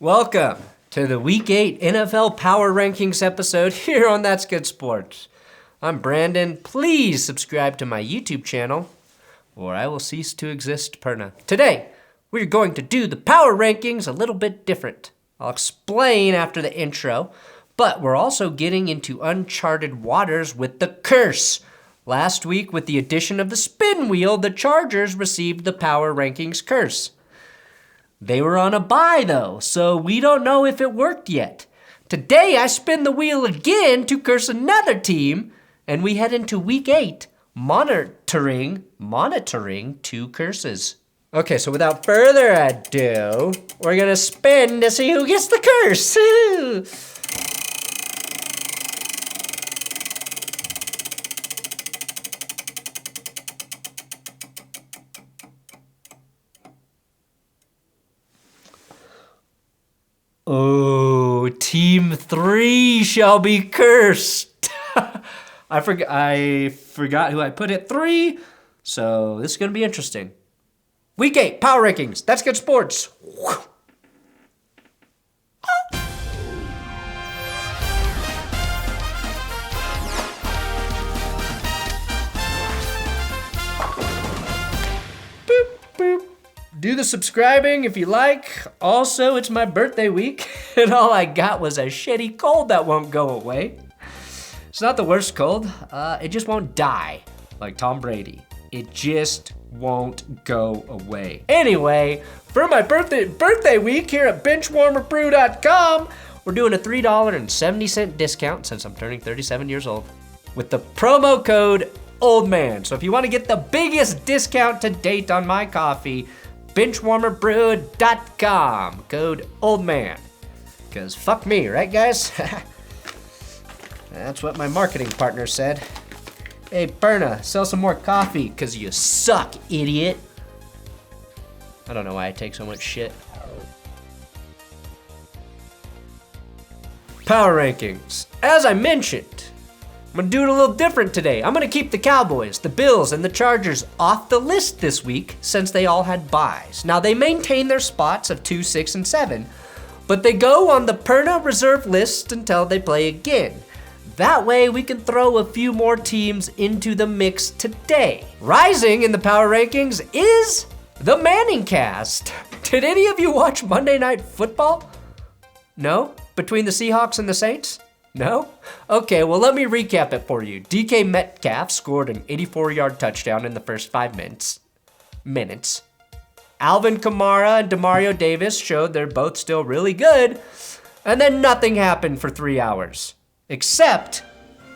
Welcome to the Week 8 NFL Power Rankings episode here on That's Good Sports. I'm Brandon. Please subscribe to my YouTube channel or I will cease to exist, Perna. Today, we're going to do the Power Rankings a little bit different. I'll explain after the intro, but we're also getting into uncharted waters with the curse. Last week, with the addition of the spin wheel, the Chargers received the Power Rankings curse. They were on a bye, though, so we don't know if it worked yet. Today, I spin the wheel again to curse another team, and we head into Week 8, monitoring 2 curses. Okay, so without further ado, we're going to spin to see who gets the curse. Oh, Team 3 shall be cursed. I forgot who I put at 3, so this is going to be interesting. Week 8, Power Rankings. That's Good Sports. Boop, boop. Do the subscribing if you like. Also, it's my birthday week, and all I got was a shitty cold that won't go away. It's not the worst cold. It just won't die, like Tom Brady. It just won't go away. Anyway, for my birthday week here at BenchwarmerBrew.com, we're doing a $3.70 discount since I'm turning 37 years old with the promo code OLDMAN. So if you want to get the biggest discount to date on my coffee, BenchwarmerBrew.com, code OLDMAN. Because fuck me, right guys? That's what my marketing partner said. Hey, Berna, sell some more coffee, because you suck, idiot. I don't know why I take so much shit. Power Rankings. As I mentioned, I'm going to do it a little different today. I'm going to keep the Cowboys, the Bills, and the Chargers off the list this week since they all had byes. Now, they maintain their spots of 2, 6, and 7, but they go on the Perna reserve list until they play again. That way, we can throw a few more teams into the mix today. Rising in the Power Rankings is the Manning Cast. Did any of you watch Monday Night Football? No? Between the Seahawks and the Saints? No? Okay, well, let me recap it for you. DK Metcalf scored an 84-yard touchdown in the first 5 minutes. Alvin Kamara and Demario Davis showed they're both still really good. And then nothing happened for 3 hours. Except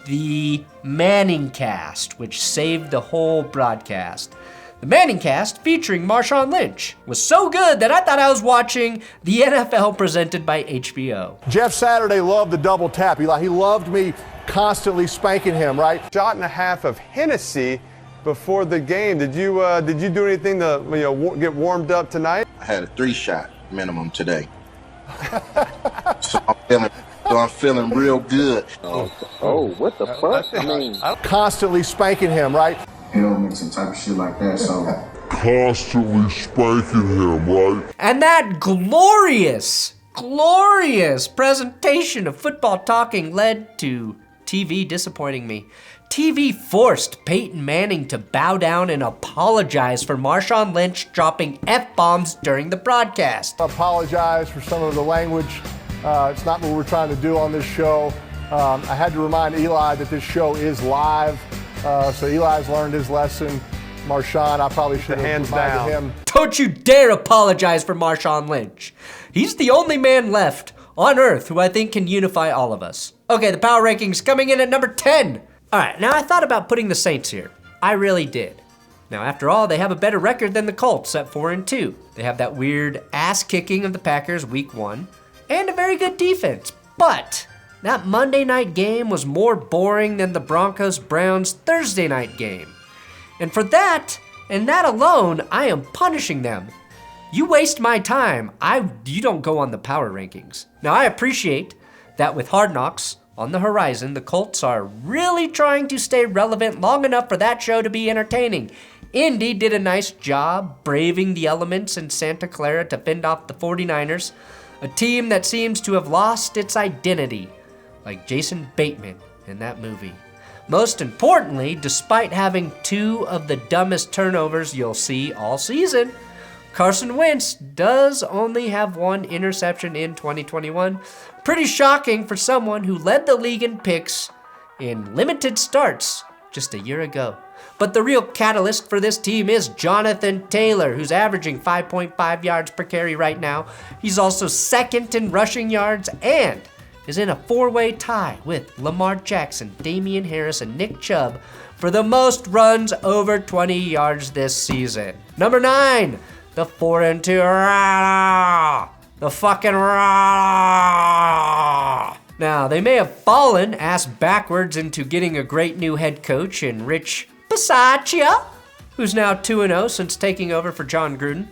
the Manning Cast, which saved the whole broadcast. The Manning Cast, featuring Marshwan Lynch, was so good that I thought I was watching the NFL presented by HBO. Jeff Saturday loved the double tap. He loved me constantly spanking him, right? Shot and a half of Hennessy before the game. Did you do anything to get warmed up tonight? I had a 3-shot minimum today. So I'm feeling real good. Oh, what the fuck? I mean, Constantly spanking him, right? Helmet and type of shit like that, so. Constantly spanking him, right? And that glorious presentation of football talking led to TV disappointing me. TV forced Peyton Manning to bow down and apologize for Marshwan Lynch dropping F-bombs during the broadcast. I apologize for some of the language. It's not what we're trying to do on this show. I had to remind Eli that this show is live. So Eli's learned his lesson. Marshawn, I probably should have reminded him. Don't you dare apologize for Marshwan Lynch. He's the only man left on earth who I think can unify all of us. Okay, the Power Rankings coming in at number 10. All right, now I thought about putting the Saints here. I really did. Now, after all, they have a better record than the Colts at 4-2. They have that weird ass-kicking of the Packers week 1, and a very good defense. But that Monday night game was more boring than the Broncos-Browns Thursday night game. And for that, and that alone, I am punishing them. You waste my time, you don't go on the Power Rankings. Now, I appreciate that with Hard Knocks on the horizon, the Colts are really trying to stay relevant long enough for that show to be entertaining. Indy did a nice job braving the elements in Santa Clara to fend off the 49ers. A team that seems to have lost its identity, like Jason Bateman in that movie. Most importantly, despite having 2 of the dumbest turnovers you'll see all season, Carson Wentz does only have 1 interception in 2021. Pretty shocking for someone who led the league in picks in limited starts just a year ago. But the real catalyst for this team is Jonathan Taylor, who's averaging 5.5 yards per carry right now. He's also second in rushing yards and is in a 4-way tie with Lamar Jackson, Damian Harris, and Nick Chubb for the most runs over 20 yards this season. Number 9, the 4-2 Rah! The fucking Rah! Now, they may have fallen ass backwards into getting a great new head coach in Rich Bisaccia, who's now 2-0 since taking over for Jon Gruden.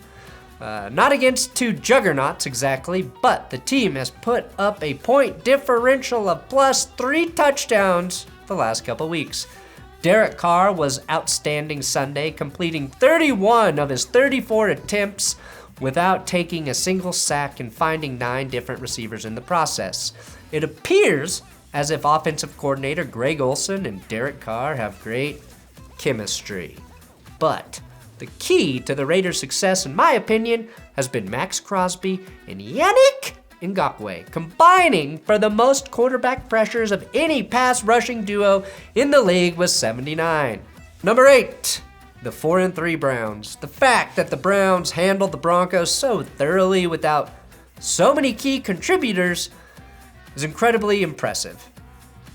Not against 2 juggernauts exactly, but the team has put up a point differential of plus 3 touchdowns the last couple weeks. Derek Carr was outstanding Sunday, completing 31 of his 34 attempts without taking a single sack and finding 9 different receivers in the process. It appears as if offensive coordinator Greg Olsen and Derek Carr have great chemistry. But the key to the Raiders' success, in my opinion, has been Max Crosby and Yannick Ngakoue, combining for the most quarterback pressures of any pass rushing duo in the league with 79. Number 8, the 4-3 Browns. The fact that the Browns handled the Broncos so thoroughly without so many key contributors is incredibly impressive.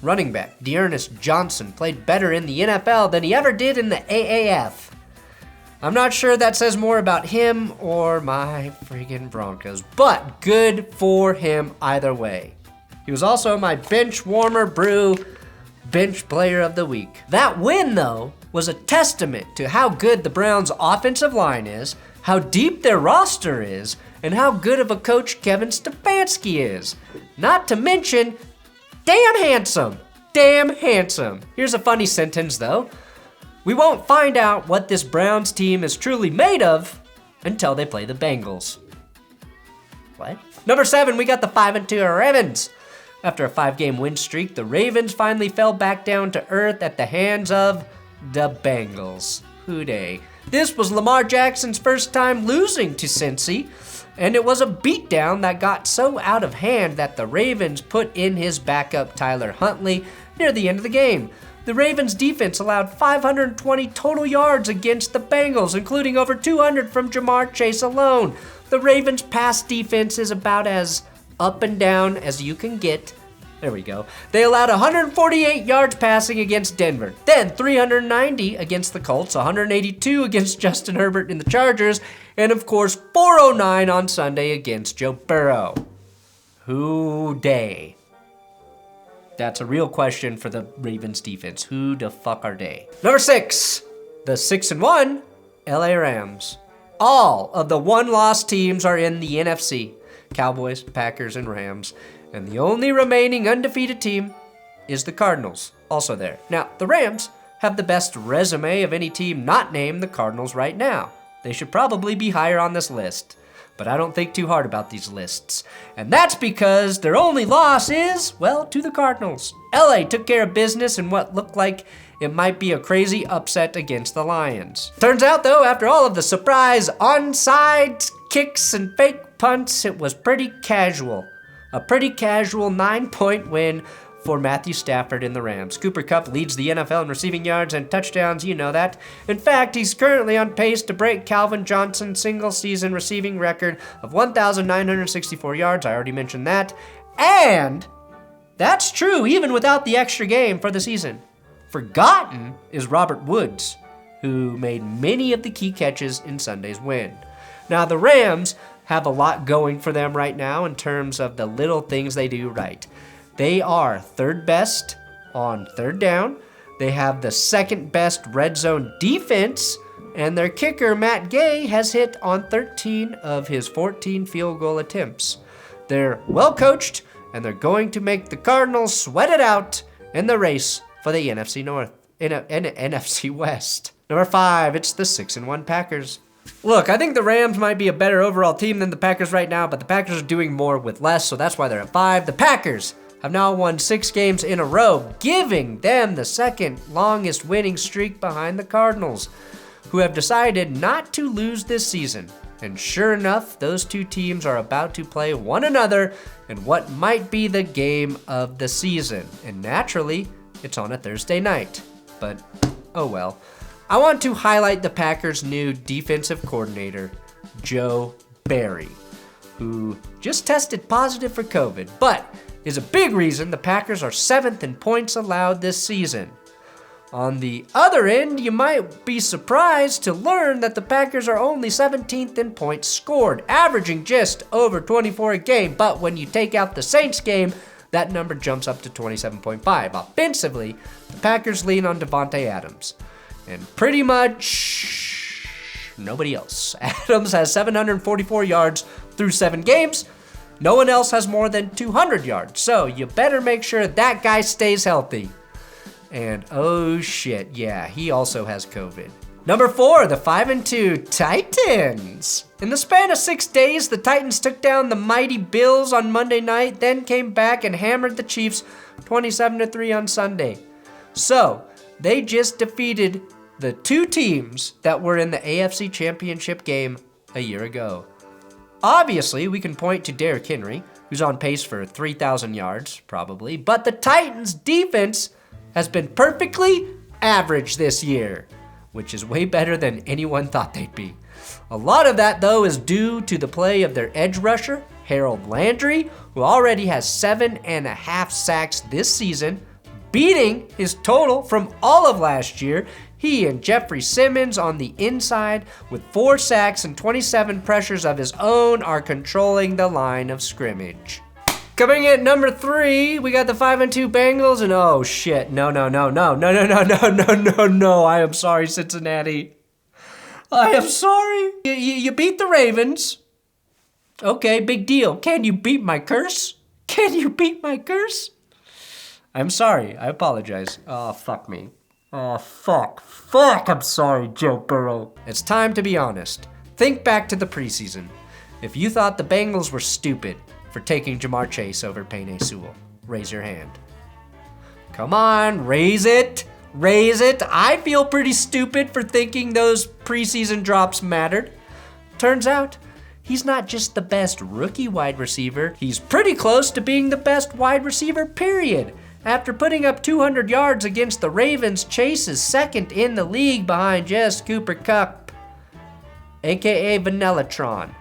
Running back Dearness Johnson played better in the NFL than he ever did in the AAF. I'm not sure that says more about him or my friggin' Broncos, but good for him either way. He was also my Benchwarmer Brew Bench Player of the Week. That win, though, was a testament to how good the Browns' offensive line is, how deep their roster is, and how good of a coach Kevin Stefanski is. Not to mention, damn handsome. Damn handsome. Here's a funny sentence, though. We won't find out what this Browns team is truly made of until they play the Bengals. What? Number 7, we got the 5-2 Ravens. After a 5-game win streak, the Ravens finally fell back down to earth at the hands of the Bengals. Hooday. This was Lamar Jackson's first time losing to Cincy, and it was a beatdown that got so out of hand that the Ravens put in his backup Tyler Huntley near the end of the game. The Ravens defense allowed 520 total yards against the Bengals, including over 200 from Jamar Chase alone. The Ravens pass defense is about as up and down as you can get. There we go. They allowed 148 yards passing against Denver, then 390 against the Colts, 182 against Justin Herbert in the Chargers, and of course 409 on Sunday against Joe Burrow. Who dey? That's a real question for the Ravens defense. Who the fuck are they? Number 6, the 6-1 LA Rams. All of the one-loss teams are in the NFC. Cowboys, Packers, and Rams. And the only remaining undefeated team is the Cardinals, also there. Now, the Rams have the best resume of any team not named the Cardinals right now. They should probably be higher on this list. But I don't think too hard about these lists. And that's because their only loss is, well, to the Cardinals. LA took care of business in what looked like it might be a crazy upset against the Lions. Turns out, though, after all of the surprise onside kicks and fake punts, it was pretty casual. A pretty casual 9-point win for Matthew Stafford and the Rams. Cooper Kupp leads the NFL in receiving yards and touchdowns, you know that. In fact, he's currently on pace to break Calvin Johnson's single-season receiving record of 1,964 yards. I already mentioned that. And that's true even without the extra game for the season. Forgotten is Robert Woods, who made many of the key catches in Sunday's win. Now, the Rams have a lot going for them right now in terms of the little things they do right. They are third best on third down. They have the second best red zone defense, and their kicker, Matt Gay, has hit on 13 of his 14 field goal attempts. They're well coached, and they're going to make the Cardinals sweat it out in the race for the NFC North, NFC West. Number 5, it's the 6-1 Packers. Look, I think the Rams might be a better overall team than the Packers right now, but the Packers are doing more with less, so that's why they're at 5. The Packers have now won 6 games in a row, giving them the second longest winning streak behind the Cardinals, who have decided not to lose this season. And sure enough, those two teams are about to play one another in what might be the game of the season. And naturally, it's on a Thursday night. But, oh well. I want to highlight the Packers' new defensive coordinator, Joe Barry, who just tested positive for COVID, but is a big reason the Packers are 7th in points allowed this season. On the other end, you might be surprised to learn that the Packers are only 17th in points scored, averaging just over 24 a game, but when you take out the Saints game, that number jumps up to 27.5. Offensively, the Packers lean on Devontae Adams, and pretty much nobody else. Adams has 744 yards through 7 games. No one else has more than 200 yards, so you better make sure that guy stays healthy. And oh shit, yeah, he also has COVID. Number 4, the 5-2 Titans. In the span of 6 days, the Titans took down the mighty Bills on Monday night, then came back and hammered the Chiefs 27-3 on Sunday. So, they just defeated the 2 teams that were in the AFC Championship game a year ago. Obviously, we can point to Derrick Henry, who's on pace for 3,000 yards, probably, but the Titans' defense has been perfectly average this year, which is way better than anyone thought they'd be. A lot of that, though, is due to the play of their edge rusher, Harold Landry, who already has 7.5 sacks this season, beating his total from all of last year. He and Jeffrey Simmons on the inside with 4 sacks and 27 pressures of his own are controlling the line of scrimmage. Coming in at number 3, we got the 5-2 Bengals, and oh shit, no, I am sorry, Cincinnati. I am sorry. You beat the Ravens. Okay, big deal. Can you beat my curse? Can you beat my curse? I'm sorry, I apologize. Oh, fuck me. Oh, fuck, I'm sorry, Joe Burrow. It's time to be honest. Think back to the preseason. If you thought the Bengals were stupid for taking Jamar Chase over Penei Sewell, raise your hand. Come on, raise it. I feel pretty stupid for thinking those preseason drops mattered. Turns out, he's not just the best rookie wide receiver, he's pretty close to being the best wide receiver, period. After putting up 200 yards against the Ravens, Chase is second in the league behind just Cooper Kupp, aka Vanellatron.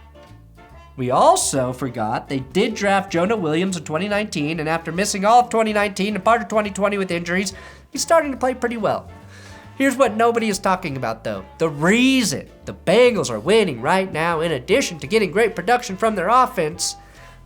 We also forgot they did draft Jonah Williams in 2019, and after missing all of 2019 and part of 2020 with injuries, he's starting to play pretty well. Here's what nobody is talking about, though. The reason the Bengals are winning right now, in addition to getting great production from their offense,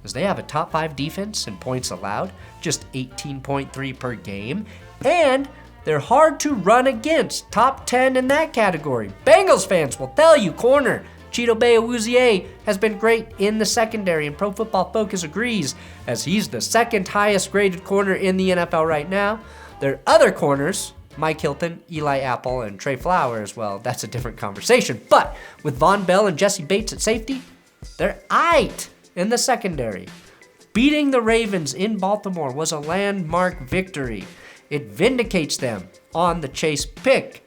is they have a top 5 defense in points allowed, just 18.3 per game, and they're hard to run against, top 10 in that category. Bengals fans will tell you corner Chidobe Awuzie has been great in the secondary, and Pro Football Focus agrees, as he's the 2nd highest graded corner in the NFL right now. Their other corners, Mike Hilton, Eli Apple, and Trey Flowers, well, that's a different conversation. But with Von Bell and Jesse Bates at safety, they're aight in the secondary. Beating the Ravens in Baltimore was a landmark victory. It vindicates them on the Chase pick.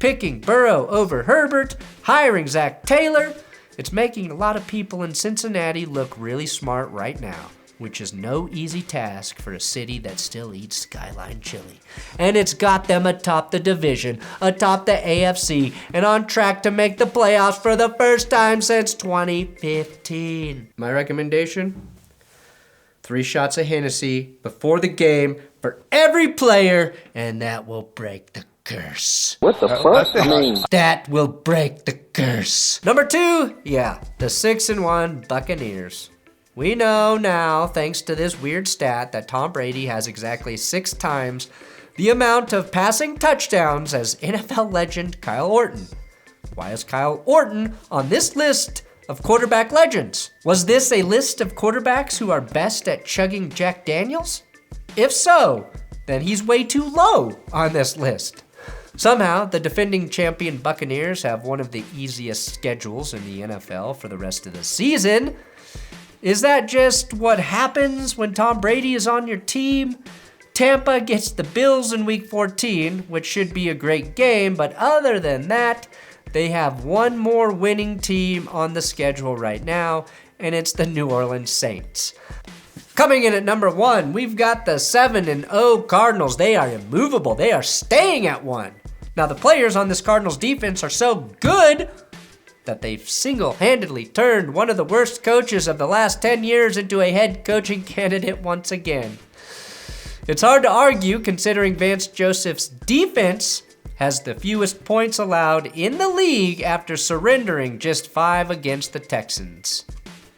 Picking Burrow over Herbert, hiring Zach Taylor. It's making a lot of people in Cincinnati look really smart right now, which is no easy task for a city that still eats Skyline chili. And it's got them atop the division, atop the AFC, and on track to make the playoffs for the first time since 2015. My recommendation? 3 shots of Hennessy before the game for every player, and that will break the curse. What the fuck? I mean, that will break the curse. Number 2, yeah, the 6-1 Buccaneers. We know now, thanks to this weird stat, that Tom Brady has exactly 6 times the amount of passing touchdowns as NFL legend Kyle Orton. Why is Kyle Orton on this list of quarterback legends? Was this a list of quarterbacks who are best at chugging Jack Daniels? If so, then he's way too low on this list. Somehow, the defending champion Buccaneers have one of the easiest schedules in the NFL for the rest of the season. Is that just what happens when Tom Brady is on your team? Tampa gets the Bills in Week 14, which should be a great game, but other than that, they have one more winning team on the schedule right now, and it's the New Orleans Saints. Coming in at number 1, we've got the 7-0 Cardinals. They are immovable. They are staying at 1. Now, the players on this Cardinals defense are so good that they've single-handedly turned one of the worst coaches of the last 10 years into a head coaching candidate once again. It's hard to argue considering Vance Joseph's defense has the fewest points allowed in the league after surrendering just 5 against the Texans.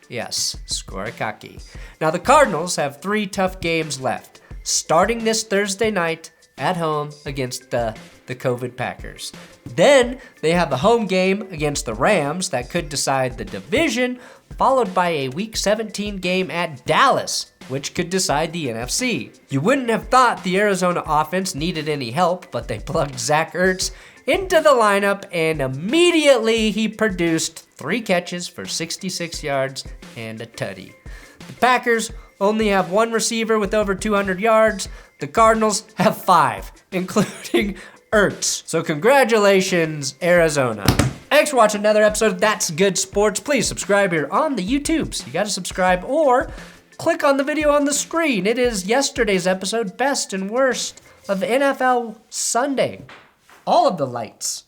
Yes, Scorakaki. Now, the Cardinals have 3 tough games left, starting this Thursday night at home against the COVID Packers. Then they have a home game against the Rams that could decide the division, followed by a Week 17 game at Dallas, which could decide the NFC. You wouldn't have thought the Arizona offense needed any help, but they plugged Zach Ertz into the lineup, and immediately he produced 3 catches for 66 yards and a tutty. The Packers only have 1 receiver with over 200 yards. The Cardinals have 5, including Ertz. So congratulations, Arizona. Thanks for watching another episode of That's Good Sports. Please subscribe here on the YouTubes. You gotta subscribe or click on the video on the screen. It is yesterday's episode, Best and Worst of NFL Sunday. All of the lights